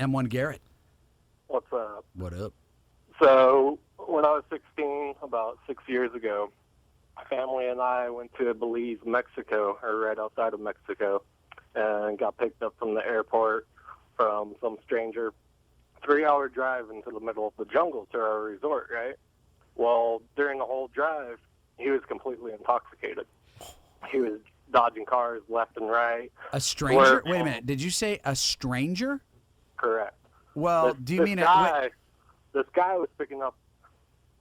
M1 Garrett. What's up? What up? So, when I was 16, about 6 years ago, my family and I went to Belize, Mexico, or right outside of Mexico, and got picked up from the airport from some stranger. 3-hour drive into the middle of the jungle to our resort, right? Well, during the whole drive, he was completely intoxicated. He was dodging cars left and right. A stranger? Wait a minute. Did you say a stranger? Correct. Well, do you mean this guy was picking up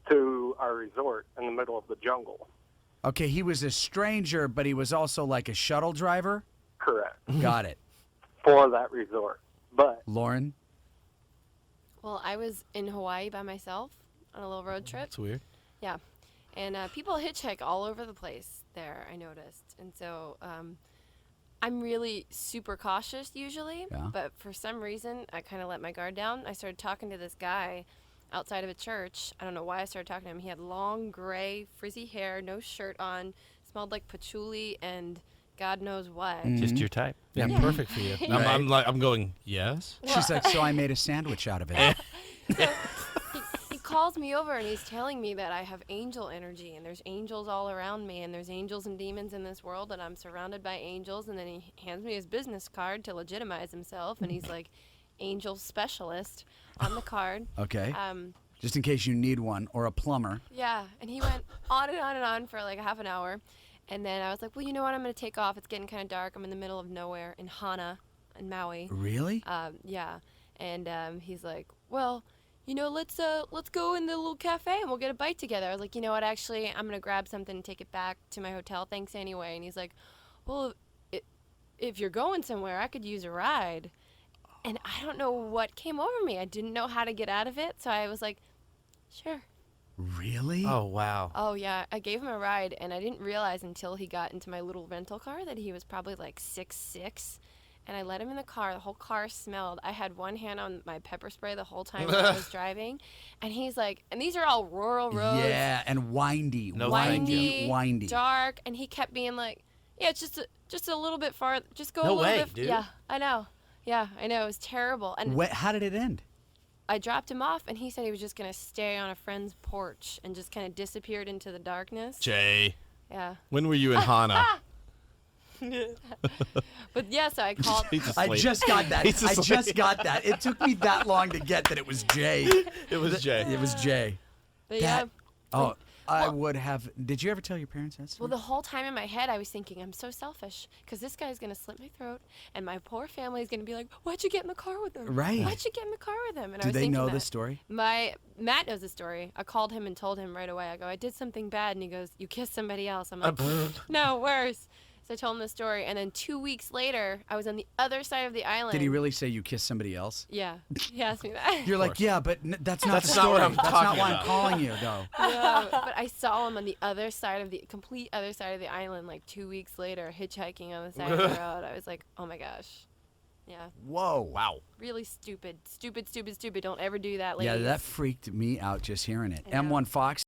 to our resort in the middle of the jungle. Okay, he was a stranger, but he was also like a shuttle driver? Correct. Got it. For that resort. But Lauren? Well, I was in Hawaii by myself on a little road trip. That's weird. Yeah. And people hitchhike all over the place there, I noticed. And so I'm really super cautious usually. Yeah. But for some reason, I kind of let my guard down. I started talking to this guy outside of a church. I don't know why I started talking to him. He had long, gray, frizzy hair, no shirt on, smelled like patchouli and God knows what. Just your type. Yeah, Yeah. perfect for you. Right. I'm going, yes? She's like, so I made a sandwich out of it. He calls me over and he's telling me that I have angel energy and there's angels all around me and there's angels and demons in this world and I'm surrounded by angels, and then he hands me his business card to legitimize himself and he's like, angel specialist on the card. Okay. Just in case you need one, or a plumber. Yeah, and he went on and on and on for like a half an hour, and then I was like, well, you know what, I'm going to take off. It's getting kind of dark. I'm in the middle of nowhere in Hana in Maui. Really? Yeah, and he's like, well, you know, let's go in the little cafe and we'll get a bite together. I was like, you know what, actually, I'm going to grab something and take it back to my hotel. Thanks anyway. And he's like, well, if you're going somewhere, I could use a ride. And I don't know what came over me. I didn't know how to get out of it, so I was like, sure. Really? Oh, wow. Oh, yeah. I gave him a ride, and I didn't realize until he got into my little rental car that he was probably like 6'6". And I let him in the car. The whole car smelled. I had one hand on my pepper spray the whole time I was driving. And he's like, and these are all rural roads. Yeah, and windy. No, windy. Dark. And he kept being like, yeah, it's just a little bit farther. Just go No a little way, bit. dude. Yeah, I know. Yeah, I know. It was terrible. And How did it end? I dropped him off, and he said he was just going to stay on a friend's porch and just kind of disappeared into the darkness. Jay, Yeah. when were you in Hana? But yeah, so I called. He's I asleep. just got that. He's I asleep. just got that. It took me that long to get that it was Jay. It was Jay. It was Jay. But yeah. Oh, I Well- would have. Did you ever tell your parents that Well, story? the whole time in my head, I was thinking, I'm so selfish because this guy's going to slit my throat, and my poor family is going to be like, why'd you get in the car with him? Right. Why'd you get in the car with him? And I Do was they thinking know that. the story? Matt knows the story. I called him and told him right away. I go, I did something bad, and he goes, you kissed somebody else. I'm like, no, worse. So I told him the story, and then 2 weeks later, I was on the other side of the island. Did he really say you kissed somebody else? Yeah, he asked me that. You're like, yeah, but that's not the That's not story. what I'm That's not talking why I'm about. calling you, though. No, but I saw him on the other side of the complete other side of the island, like 2 weeks later, hitchhiking on the side of the road. I was like, oh my gosh, yeah, Whoa. Wow. really stupid. Don't ever do that, Yeah, ladies. that freaked me out just hearing it. I know. M1 Fox.